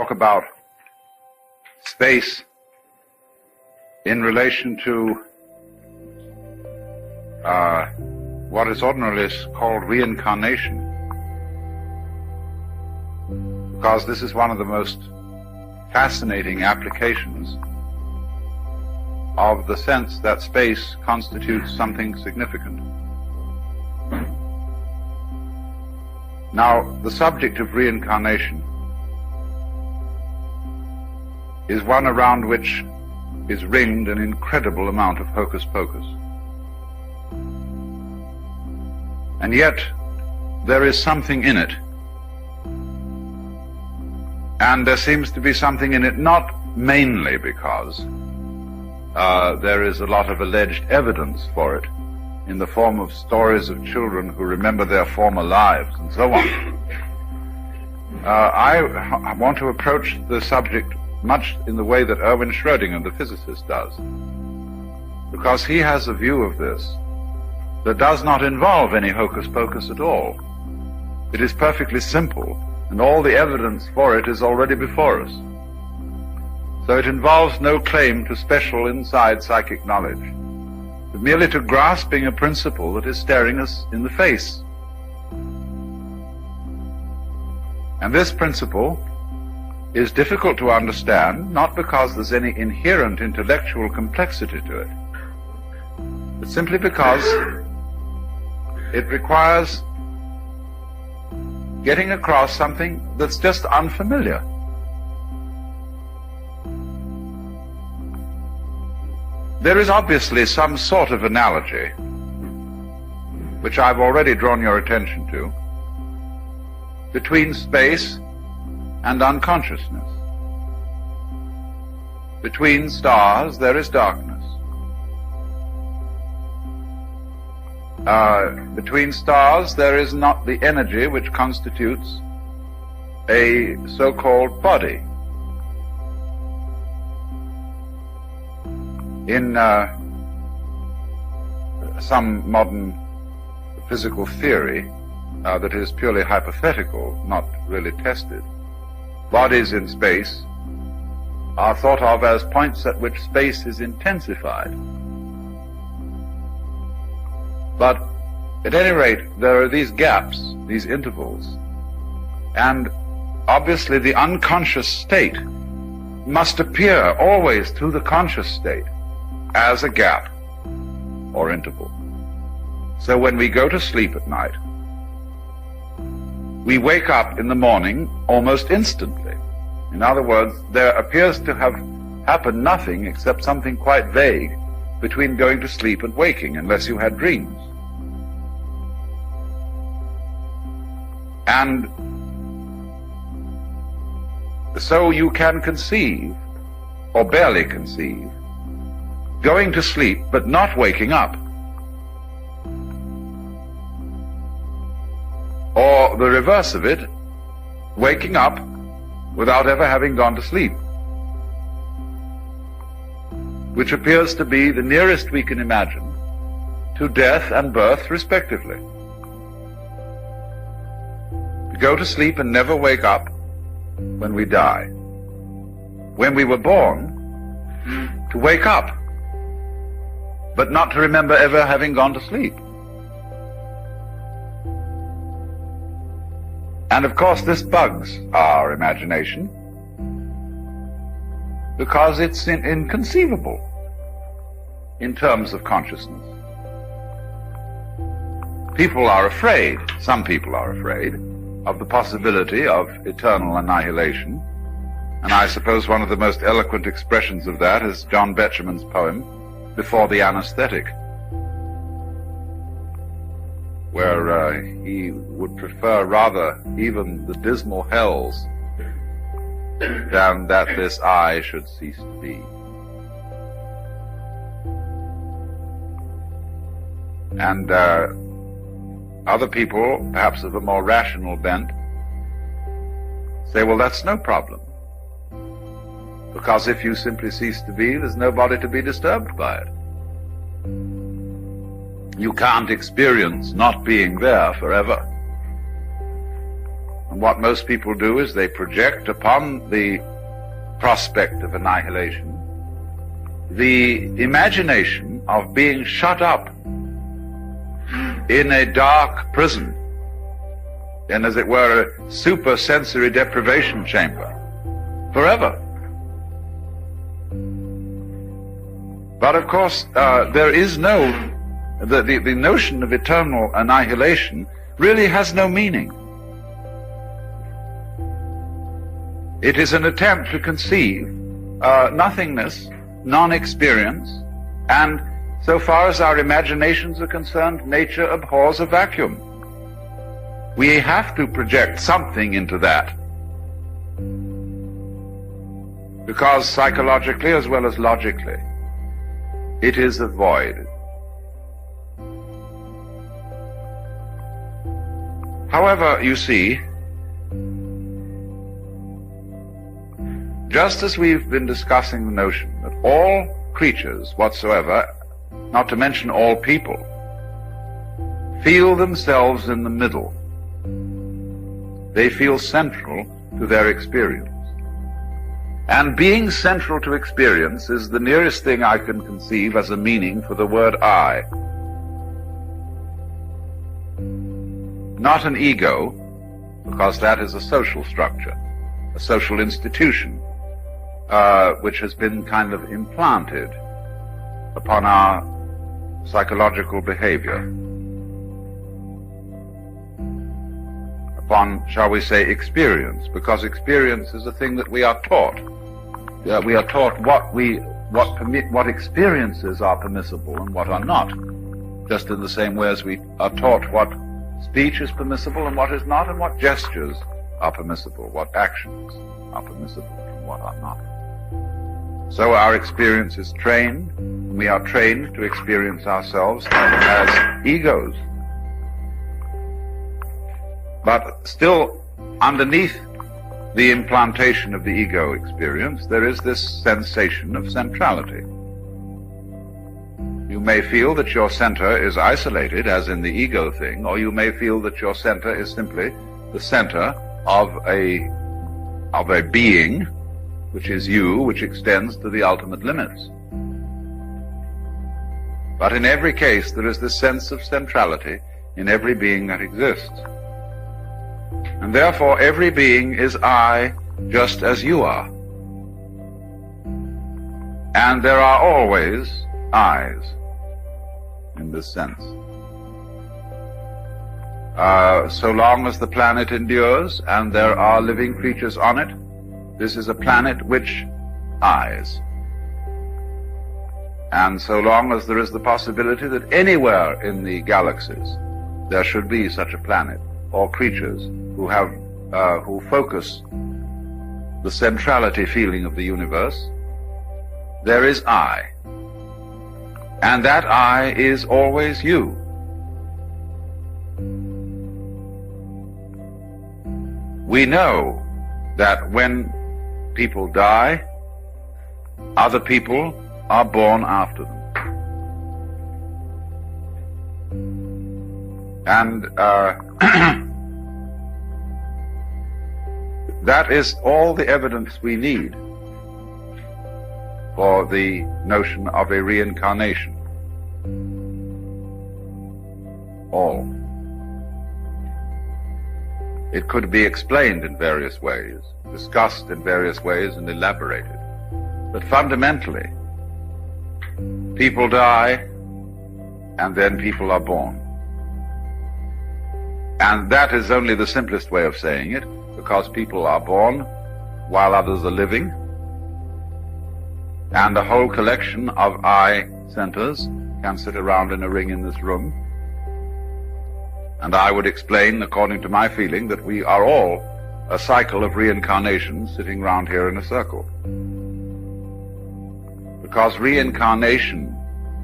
talk about space in relation to what is ordinarily called reincarnation, because this is one of the most fascinating applications of the sense that space constitutes something significant. Now, the subject of reincarnation is one around which is ringed an incredible amount of hocus pocus. And yet, there is something in it. And there seems to be something in it not mainly because there is a lot of alleged evidence for it in the form of stories of children who remember their former lives and so on. I want to approach the subject much in the way that Erwin Schrödinger, the physicist, does, because he has a view of this that does not involve any hocus pocus at all. It is perfectly simple, and all the evidence for it is already before us. So it involves no claim to special inside psychic knowledge, but merely to grasping a principle that is staring us in the face. And this principle is difficult to understand, not because there's any inherent intellectual complexity to it, but simply because it requires getting across something that's just unfamiliar. There is obviously some sort of analogy, which I've already drawn your attention to, between space and unconsciousness. Between stars there is darkness. Between stars there is not the energy which constitutes a so-called body. In some modern physical theory that is purely hypothetical, not really tested, bodies in space are thought of as points at which space is intensified. But at any rate, there are these gaps, these intervals, and obviously the unconscious state must appear always through the conscious state as a gap or interval. So when we go to sleep at night, we wake up in the morning almost instantly. In other words, there appears to have happened nothing except something quite vague between going to sleep and waking, unless you had dreams. And so you can conceive, or barely conceive, going to sleep but not waking up. Or the reverse of it, waking up without ever having gone to sleep, which appears to be the nearest we can imagine to death and birth respectively. To go to sleep and never wake up when we die. When we were born, to wake up, but not to remember ever having gone to sleep. And of course this bugs our imagination because it's inconceivable in terms of consciousness. People are afraid, some people are afraid, of the possibility of eternal annihilation. And I suppose one of the most eloquent expressions of that is John Betjeman's poem, Before the Anesthetic, where he would prefer rather even the dismal hells than that this I should cease to be. And other people, perhaps of a more rational bent, say, well, that's no problem, because if you simply cease to be, there's nobody to be disturbed by it. You can't experience not being there forever. And what most people do is they project upon the prospect of annihilation the imagination of being shut up in a dark prison, in, as it were, a super sensory deprivation chamber, forever. But of course, there is no, the notion of eternal annihilation really has no meaning. It is an attempt to conceive nothingness, non-experience, and so far as our imaginations are concerned, nature abhors a vacuum. We have to project something into that, because psychologically as well as logically, it is a void. However, you see, just as we've been discussing the notion that all creatures whatsoever, not to mention all people, feel themselves in the middle. They feel central to their experience. And being central to experience is the nearest thing I can conceive as a meaning for the word I. Not an ego, because that is a social structure, a social institution, which has been kind of implanted upon our psychological behavior, upon, shall we say, experience, because experience is a thing that we are taught. We are taught what experiences are permissible and what are not, just in the same way as we are taught what speech is permissible and what is not, and what gestures are permissible, what actions are permissible and what are not. So our experience is trained, and we are trained to experience ourselves as egos. But still, underneath the implantation of the ego experience, there is this sensation of centrality. You may feel that your center is isolated, as in the ego thing, or you may feel that your center is simply the center of a being, which is you, which extends to the ultimate limits. But in every case, there is this sense of centrality in every being that exists. And therefore, every being is I, just as you are. And there are always I's in this sense. So long as the planet endures and there are living creatures on it, this is a planet which I's. And so long as there is the possibility that anywhere in the galaxies there should be such a planet, or creatures who focus the centrality feeling of the universe, there is I. And that I is always you. We know that when people die, other people are born after them. And that is all the evidence we need for the notion of a reincarnation. All. It could be explained in various ways, discussed in various ways, and elaborated. But fundamentally, people die, and then people are born. And that is only the simplest way of saying it, because people are born while others are living, and a whole collection of I centers can sit around in a ring in this room. And I would explain, according to my feeling, that we are all a cycle of reincarnation sitting round here in a circle. Because reincarnation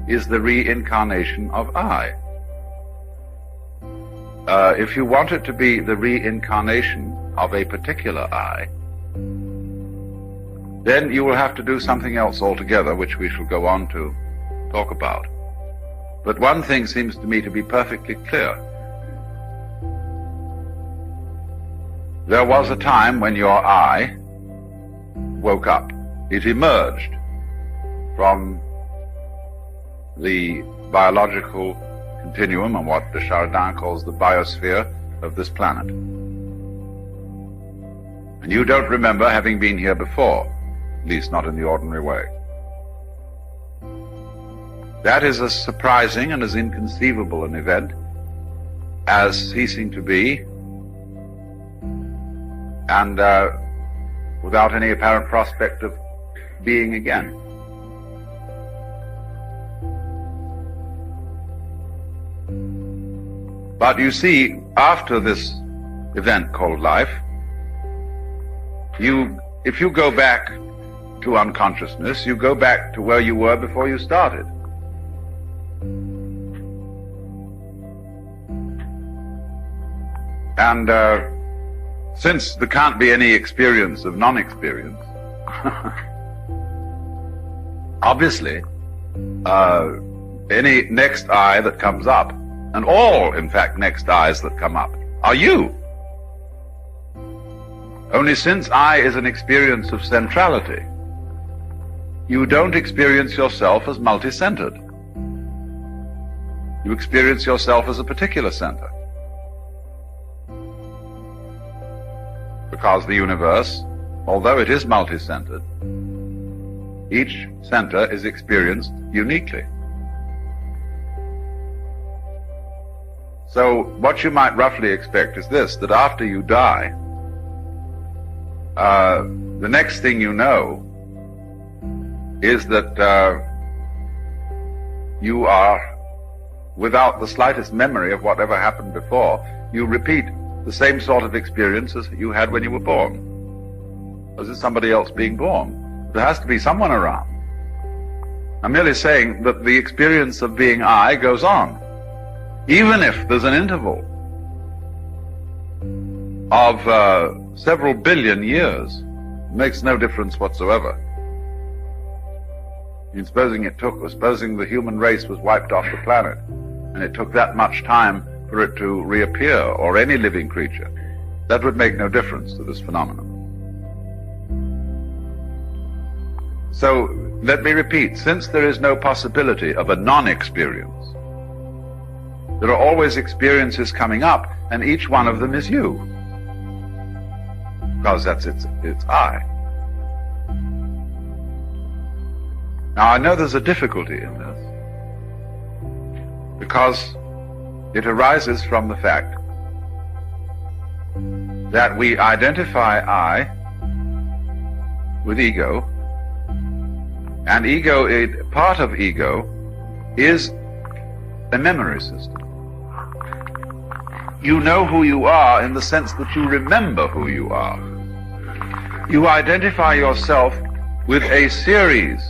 is the reincarnation of I. If you want it to be the reincarnation of a particular I, then you will have to do something else altogether, which we shall go on to talk about. But one thing seems to me to be perfectly clear. there was a time when your I woke up. It emerged from the biological continuum and what de Chardin calls the biosphere of this planet. And you don't remember having been here before, at least not in the ordinary way. That is as surprising and as inconceivable an event as ceasing to be and without any apparent prospect of being again. But you see, after this event called life, if you go back to unconsciousness, you go back to where you were before you started. And since there can't be any experience of non-experience, obviously, any next I that comes up, and all, in fact, next I's that come up, are you. Only since I is an experience of centrality, you don't experience yourself as multi-centered. You experience yourself as a particular center. Because the universe, although it is multi-centered, each center is experienced uniquely. So what you might roughly expect is this, that after you die, the next thing you know is that you are, without the slightest memory of whatever happened before, you repeat the same sort of experience as you had when you were born. As is somebody else being born. There has to be someone around. I'm merely saying that the experience of being I goes on, even if there's an interval of several billion years. It makes no difference whatsoever. Supposing the human race was wiped off the planet, and it took that much time for it to reappear, or any living creature, that would make no difference to this phenomenon. So, let me repeat, since there is no possibility of a non-experience, there are always experiences coming up, and each one of them is you. Because that's its I. Now, I know there's a difficulty in this, because it arises from the fact that we identify I with ego, and part of ego is a memory system. You know who you are in the sense that you remember who you are. You identify yourself with a series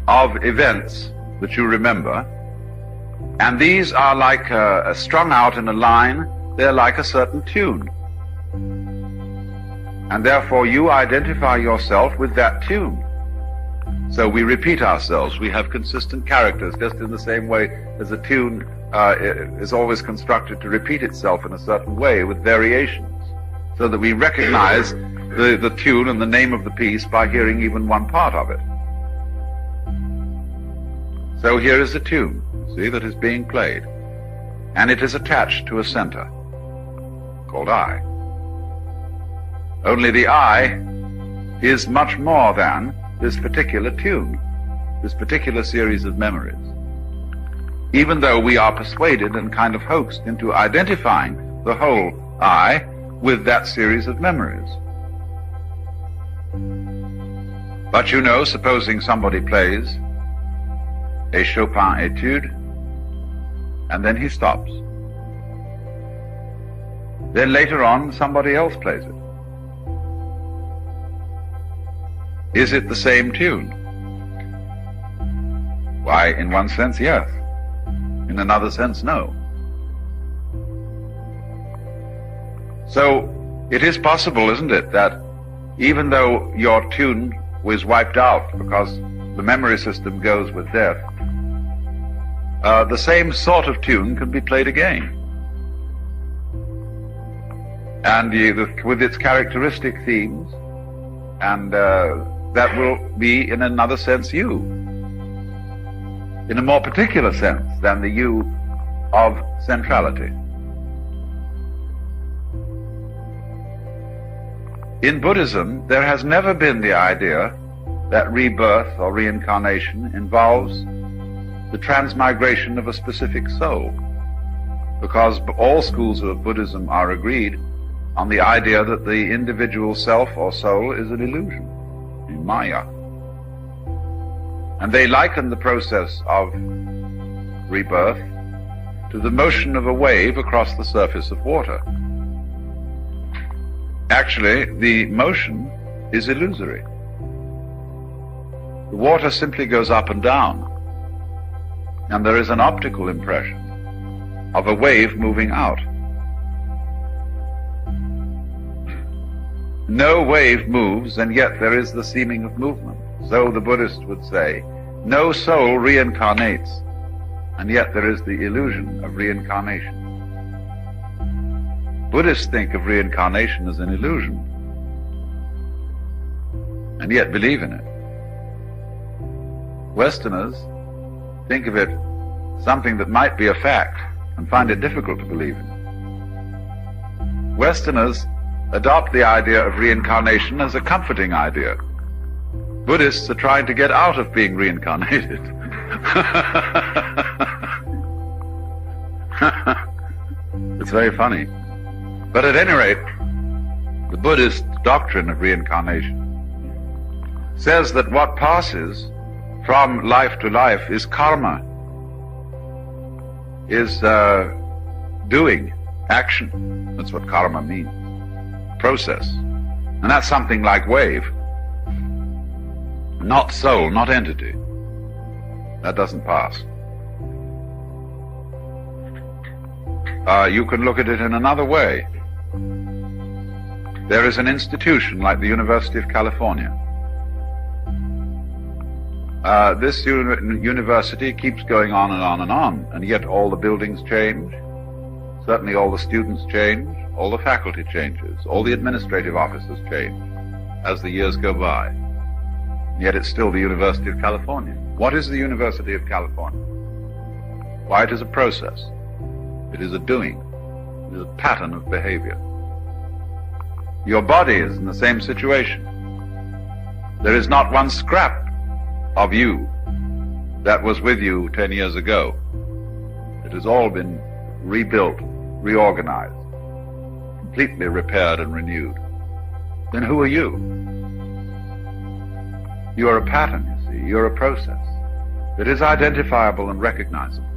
of events that you remember, and these are like strung out in a line. They're like a certain tune. And therefore you identify yourself with that tune. So we repeat ourselves. We have consistent characters, just in the same way as a tune is always constructed to repeat itself in a certain way with variations, so that we recognize the tune and the name of the piece by hearing even one part of it. So here is a tune, see, that is being played, and it is attached to a center called I. Only the I is much more than this particular tune, this particular series of memories. Even though we are persuaded and kind of hoaxed into identifying the whole I with that series of memories. But you know, supposing somebody plays a Chopin etude, and then he stops. Then later on, somebody else plays it. Is it the same tune? Why, in one sense, yes. In another sense, no. So, it is possible, isn't it, that even though your tune was wiped out because the memory system goes with death, the same sort of tune can be played again. and with its characteristic themes, and that will be, in another sense, you, in a more particular sense than the you of centrality. In Buddhism, there has never been the idea that rebirth or reincarnation involves the transmigration of a specific soul, because all schools of Buddhism are agreed on the idea that the individual self or soul is an illusion, in Maya. And they liken the process of rebirth to the motion of a wave across the surface of water. Actually, the motion is illusory. The water simply goes up and down, and there is an optical impression of a wave moving out. No wave moves, and yet there is the seeming of movement. So the Buddhist would say, no soul reincarnates, and yet there is the illusion of reincarnation. Buddhists think of reincarnation as an illusion, and yet believe in it. Westerners think of it something that might be a fact and find it difficult to believe in. Westerners adopt the idea of reincarnation as a comforting idea. Buddhists are trying to get out of being reincarnated. It's very funny. But at any rate, the Buddhist doctrine of reincarnation says that what passes from life to life is karma, is doing, action. That's what karma means. Process. And that's something like wave. Not soul, not entity. That doesn't pass. You can look at it in another way. There is an institution like the University of California. This university keeps going on and on and on, and yet all the buildings change, certainly all the students change, all the faculty changes, all the administrative officers change as the years go by. And yet it's still the University of California. What is the University of California? Why, it is a process. It is a doing. It is a pattern of behavior. Your body is in the same situation. There is not one scrap of you that was with you 10 years ago. It has all been rebuilt, reorganized, completely repaired and renewed. Then who are you? You are a pattern, you see. You're a process that is identifiable and recognizable.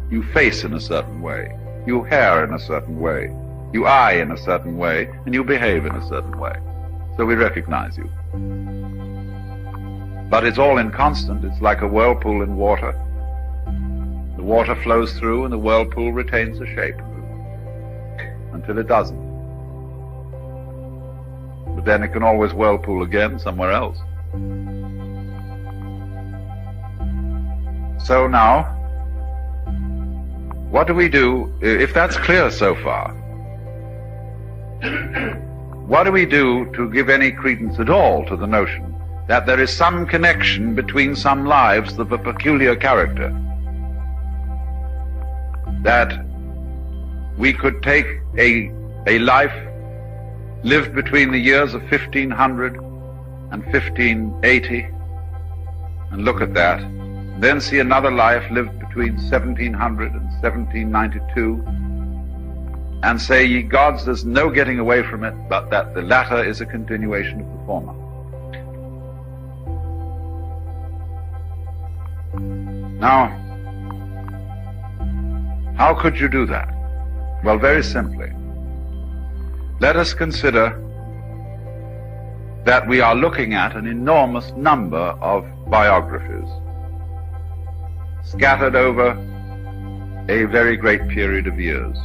You face in a certain way. You hair in a certain way. You eye in a certain way, and you behave in a certain way. So we recognize you. But it's all inconstant. It's like a whirlpool in water. The water flows through, and the whirlpool retains a shape until it doesn't. But then it can always whirlpool again somewhere else. So now, what do we do, if that's clear so far? What do we do to give any credence at all to the notion that there is some connection between some lives of a peculiar character? That we could take a life lived between the years of 1500 and 1580 and look at that, then see another life lived between 1700 and 1792 and say, ye gods, there's no getting away from it, but that the latter is a continuation of the former. Now, how could you do that? Well, very simply. Let us consider that we are looking at an enormous number of biographies scattered over a very great period of years.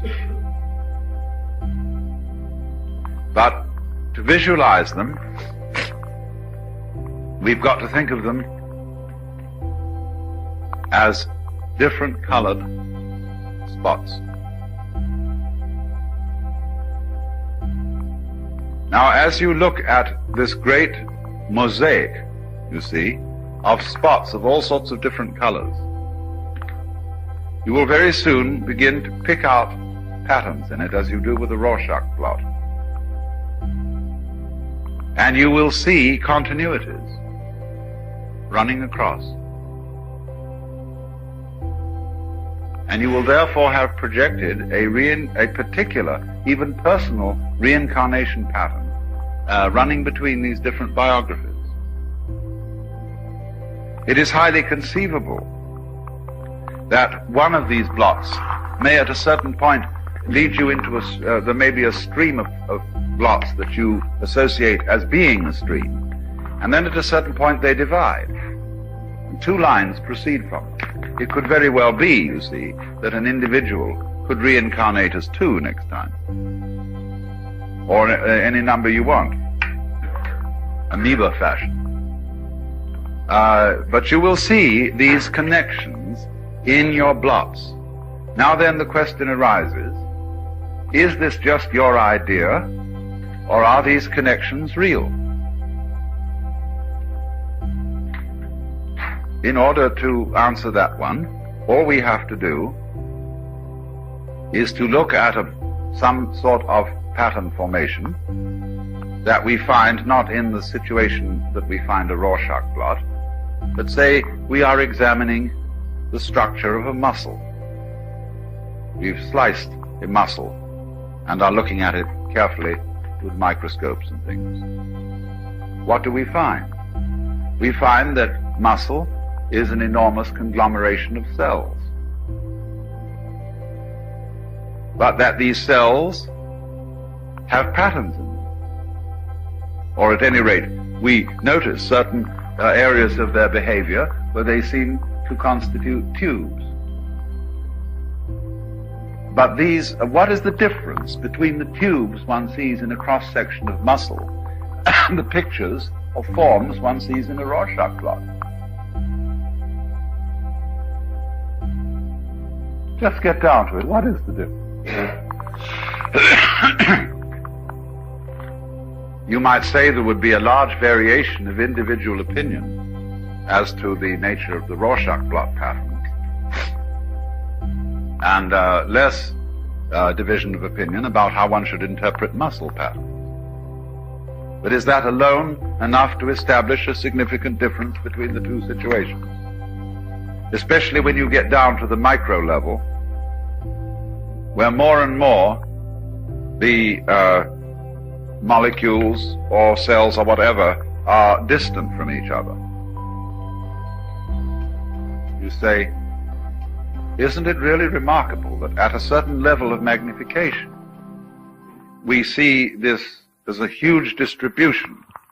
But to visualize them, we've got to think of them as different colored spots. Now, as you look at this great mosaic, you see, of spots of all sorts of different colors, you will very soon begin to pick out patterns in it as you do with a Rorschach blot. And you will see continuities running across. And you will therefore have projected a particular, even personal, reincarnation pattern running between these different biographies. It is highly conceivable that one of these blots may at a certain point lead you into there may be a stream of blots that you associate as being a stream, and then at a certain point they divide, and two lines proceed from it. It could very well be, you see, that an individual could reincarnate as two next time, or any number you want, amoeba fashion. But you will see these connections in your blots. Now then the question arises, is this just your idea, or are these connections real? In order to answer that one, all we have to do is to look at some sort of pattern formation that we find not in the situation that we find a Rorschach blot, but say we are examining the structure of a muscle. We've sliced a muscle and are looking at it carefully with microscopes and things. What do we find? We find that muscle is an enormous conglomeration of cells, but that these cells have patterns in them. Or at any rate, we notice certain areas of their behavior where they seem to constitute tubes. But what is the difference between the tubes one sees in a cross-section of muscle and the pictures or forms one sees in a Rorschach blot? Just get down to it. What is the difference? You might say there would be a large variation of individual opinion as to the nature of the Rorschach blot pattern, and less division of opinion about how one should interpret muscle patterns. But is that alone enough to establish a significant difference between the two situations? Especially when you get down to the micro level, where more and more the molecules or cells or whatever are distant from each other. You say, isn't it really remarkable that at a certain level of magnification we see this as a huge distribution